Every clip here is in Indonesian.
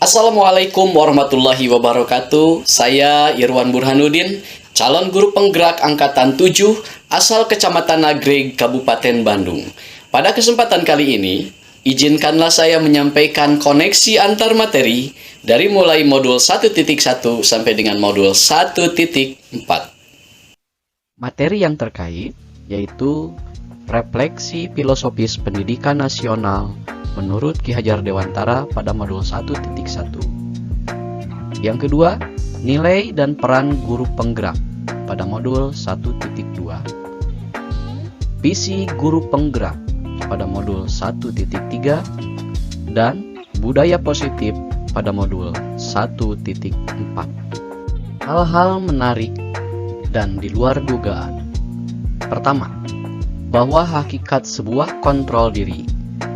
Assalamualaikum warahmatullahi wabarakatuh. Saya Irwan Burhanuddin, calon guru penggerak angkatan 7 asal Kecamatan Nagreg, Kabupaten Bandung. Pada kesempatan kali ini, izinkanlah saya menyampaikan koneksi antar materi dari mulai modul 1.1 sampai dengan modul 1.4. Materi yang terkait yaitu refleksi filosofis pendidikan nasional menurut Ki Hajar Dewantara pada modul 1.1. Yang kedua, nilai dan peran guru penggerak pada modul 1.2. Visi guru penggerak pada modul 1.3 dan budaya positif pada modul 1.4. Hal-hal menarik dan di luar dugaan. Pertama, bahwa hakikat sebuah kontrol diri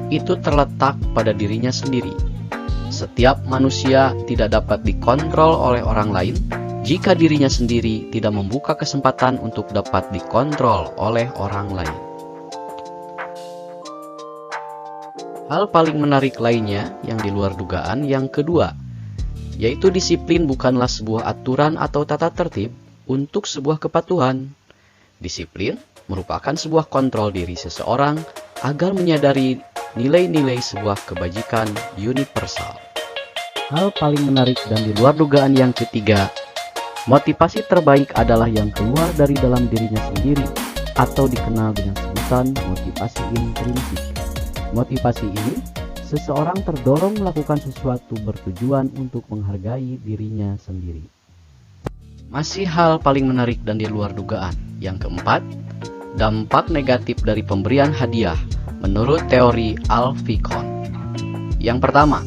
itu terletak pada dirinya sendiri. Setiap manusia tidak dapat dikontrol oleh orang lain jika dirinya sendiri tidak membuka kesempatan untuk dapat dikontrol oleh orang lain. Hal paling menarik lainnya yang di luar dugaan yang kedua, yaitu disiplin bukanlah sebuah aturan atau tata tertib untuk sebuah kepatuhan. Disiplin merupakan sebuah kontrol diri seseorang agar menyadari nilai-nilai sebuah kebajikan universal. Hal paling menarik dan di luar dugaan yang ketiga, motivasi terbaik adalah yang keluar dari dalam dirinya sendiri atau dikenal dengan sebutan motivasi intrinsik. Motivasi ini, seseorang terdorong melakukan sesuatu bertujuan untuk menghargai dirinya sendiri. Masih hal paling menarik dan di luar dugaan. Yang keempat, dampak negatif dari pemberian hadiah menurut teori Alfikon. Yang pertama,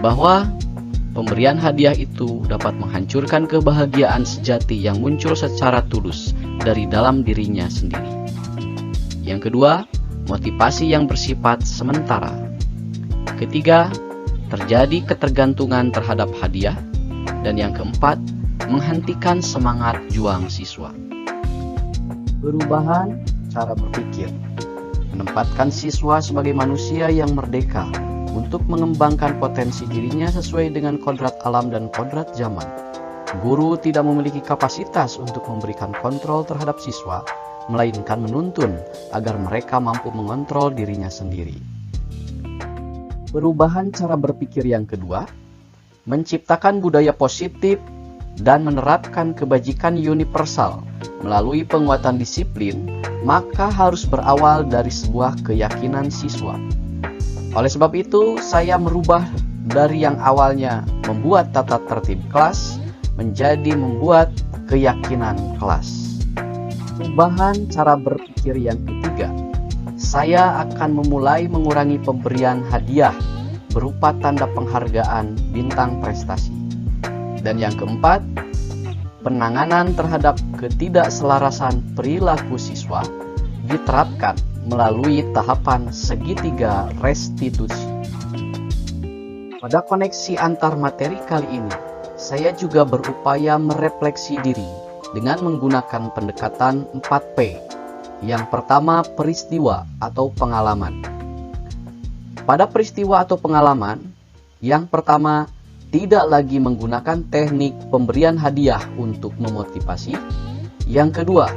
bahwa pemberian hadiah itu dapat menghancurkan kebahagiaan sejati yang muncul secara tulus dari dalam dirinya sendiri. Yang kedua, motivasi yang bersifat sementara. Ketiga, terjadi ketergantungan terhadap hadiah. Dan yang keempat, menghentikan semangat juang siswa. Perubahan cara berpikir menempatkan siswa sebagai manusia yang merdeka untuk mengembangkan potensi dirinya sesuai dengan kodrat alam dan kodrat zaman. Guru tidak memiliki kapasitas untuk memberikan kontrol terhadap siswa, melainkan menuntun agar mereka mampu mengontrol dirinya sendiri. Perubahan cara berpikir yang kedua, menciptakan budaya positif dan menerapkan kebajikan universal melalui penguatan disiplin, maka harus berawal dari sebuah keyakinan siswa. Oleh sebab itu, saya merubah dari yang awalnya membuat tata tertib kelas menjadi membuat keyakinan kelas. Perubahan cara berpikir yang ketiga, saya akan memulai mengurangi pemberian hadiah berupa tanda penghargaan bintang prestasi. Dan yang keempat, penanganan terhadap ketidakselarasan perilaku siswa diterapkan melalui tahapan segitiga restitusi. Pada koneksi antar materi kali ini, saya juga berupaya merefleksi diri dengan menggunakan pendekatan 4P. Yang pertama, peristiwa atau pengalaman. Pada peristiwa atau pengalaman, yang pertama, tidak lagi menggunakan teknik pemberian hadiah untuk memotivasi. Yang kedua,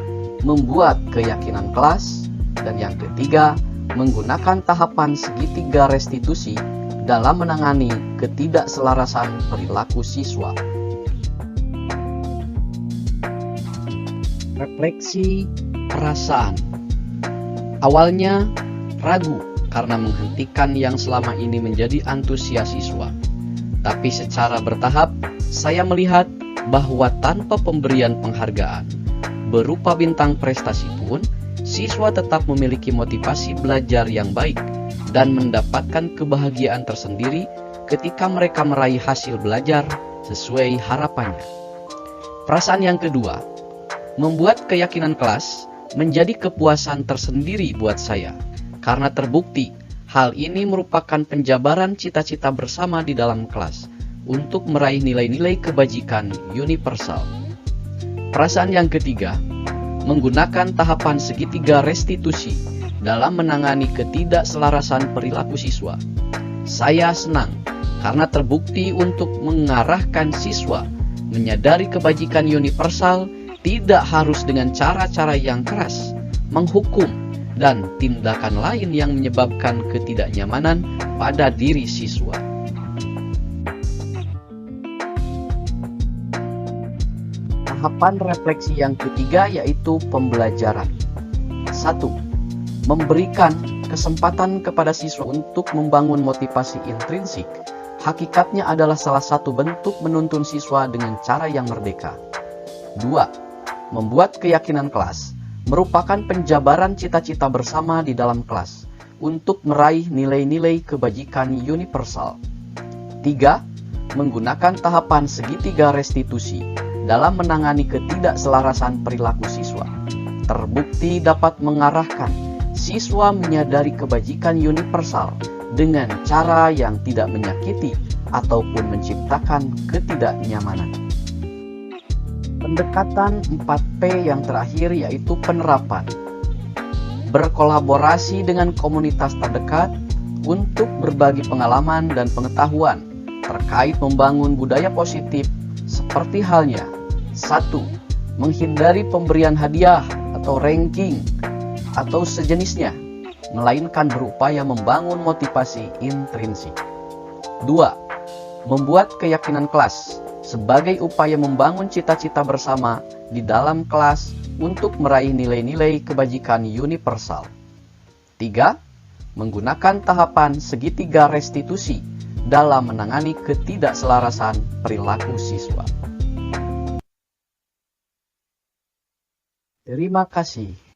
membuat keyakinan kelas. Dan yang ketiga, menggunakan tahapan segitiga restitusi dalam menangani ketidakselarasan perilaku siswa. Refleksi perasaan. Awalnya ragu karena menghentikan yang selama ini menjadi antusias siswa. Tapi secara bertahap, saya melihat bahwa tanpa pemberian penghargaan berupa bintang prestasi pun, siswa tetap memiliki motivasi belajar yang baik dan mendapatkan kebahagiaan tersendiri ketika mereka meraih hasil belajar sesuai harapannya. Perasaan yang kedua, membuat keyakinan kelas menjadi kepuasan tersendiri buat saya, karena terbukti hal ini merupakan penjabaran cita-cita bersama di dalam kelas untuk meraih nilai-nilai kebajikan universal. Perasaan yang ketiga, menggunakan tahapan segitiga restitusi dalam menangani ketidakselarasan perilaku siswa. Saya senang karena terbukti untuk mengarahkan siswa menyadari kebajikan universal tidak harus dengan cara-cara yang keras, menghukum, dan tindakan lain yang menyebabkan ketidaknyamanan pada diri siswa. Tahapan refleksi yang ketiga yaitu pembelajaran. 1. Memberikan kesempatan kepada siswa untuk membangun motivasi intrinsik. Hakikatnya adalah salah satu bentuk menuntun siswa dengan cara yang merdeka. 2. Membuat keyakinan kelas merupakan penjabaran cita-cita bersama di dalam kelas untuk meraih nilai-nilai kebajikan universal. 3. Menggunakan tahapan segitiga restitusi dalam menangani ketidakselarasan perilaku siswa. Terbukti dapat mengarahkan siswa menyadari kebajikan universal dengan cara yang tidak menyakiti ataupun menciptakan ketidaknyamanan. Pendekatan 4P yang terakhir yaitu penerapan. Berkolaborasi dengan komunitas terdekat untuk berbagi pengalaman dan pengetahuan terkait membangun budaya positif seperti halnya 1. Menghindari pemberian hadiah atau ranking atau sejenisnya, melainkan berupaya membangun motivasi intrinsik. 2. Membuat keyakinan kelas sebagai upaya membangun cita-cita bersama di dalam kelas untuk meraih nilai-nilai kebajikan universal. 3. Menggunakan tahapan segitiga restitusi dalam menangani ketidakselarasan perilaku siswa. Terima kasih.